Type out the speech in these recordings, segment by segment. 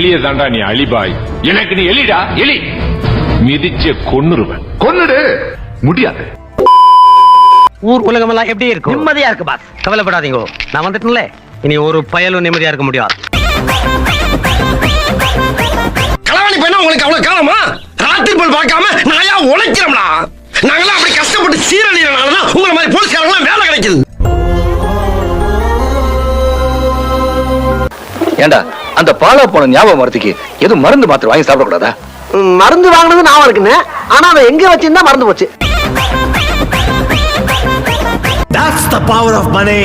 எலிய தாண்டா நீ அலிபாய். எனக்கு நீ எலிடா, எலி. மிதிச்ச கொன்னுருவேன். கொன்னுடு. முடியாது. ஊர் உலகம் எல்லாம் எப்படி இருக்கு? நிம்மதியா இருக்கு பாஸ். கவலைப்படாதீங்க, நான் வந்துட்டேன்ல, இனி ஒரு பயலும் நிம்மதியா இருக்க முடியாது. களவாணி பையனா உங்களுக்கு அவ்வளவு காலமா? ராத்திரி போல் பார்க்காம நாயா உழைக்கிறோம்டா. நாங்களாம் அப்படி கஷ்டப்பட்டு சீரழியறனாலதான் உங்களை மாதிரி போலீஸ்காரங்களாம் வேலை கிடைக்குது. ஏண்டா அந்த பாலா போன ஞாபகம் வரதுக்கு எதுவும் மருந்து மாத்திரை வாங்கி சாப்பிட கூடாதா? மருந்து வாங்கினது ஞாபகம் இருக்குன்னு, ஆனா அதை எங்க வச்சிருந்தா மறந்து போச்சு. That's the power of money.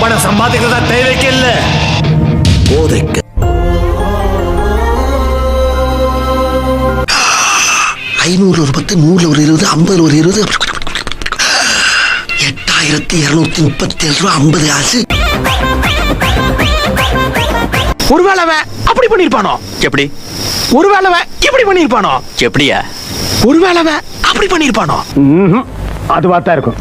பணம் சம்பாதிக்கிறதா தேவைக்கு இல்ல, போதைக்கு. ஐநூறு ஒரு 10, 100 ஒரு 20, 50 ஒரு 20, 8237 ரூபா 50 காசு. ஒருவேளை அப்படி பண்ணிருப்பானோ? எப்படி? ஒருவேளை இப்படி பண்ணிருப்பானோ? எப்படியா? ஒருவேளை அப்படி பண்ணிருப்பானோ? அதுவா தான் இருக்கும்.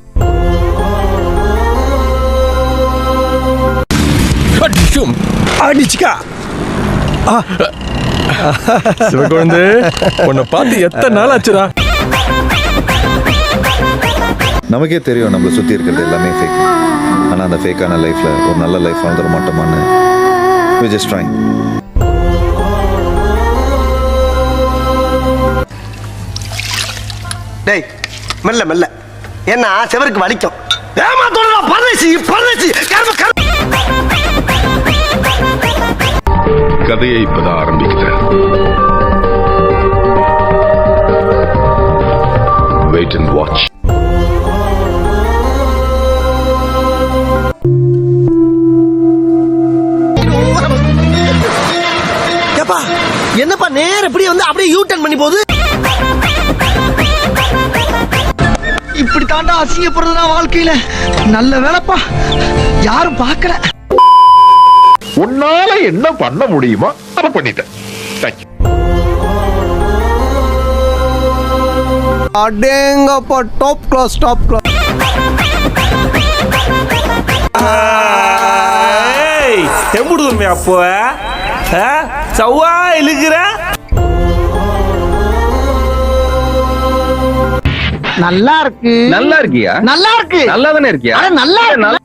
அடிச்சுக்கா சிவகுழந்தை, உன்னை பார்த்து எத்தனை நாள் ஆச்சுடா? நமக்கே தெரியும் நம்மளை சுற்றி இருக்கிறது எல்லாமே ஃபேக். ஆனால் அந்த ஃபேக்கான லைஃப்பில் ஒரு நல்ல லைஃப் வாழ்ந்துட மாட்டோமான்னு we just trying. டேய் மெல்ல மெல்ல, என்ன செவருக்கு வலிக்கும். ஏமாத்தோடா பரதேசி பரதேசி. கதையை இப்பதான் ஆரம்பிக்கிறேன். Wait and watch. என்னப்பா நேர இப்படி வந்து அப்படியே யூ டர்ன் பண்ணி போகுது? இப்படி தாண்டா அசிங்கப்படுறதுனா வாழ்க்கையில. நல்ல வேலைப்பா, யாரும் பார்க்கல. உன்னால என்ன பண்ண முடியுமோ அதை பண்ணிட்டேன். அடேங்கப்பா, டாப் கிளாஸ் டாப் கிளாஸ். எம்புடுமே அப்போ சவ்வா இழுக்கிற. நல்லா இருக்கு. நல்லா இருக்கியா? நல்லா இருக்கு. நல்லா தானே இருக்கியா? நல்லா இருக்கு.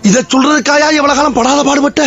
இத சொல்றதுக்காயா எவ்வளவு காலம் படாத பாடுபட்ட?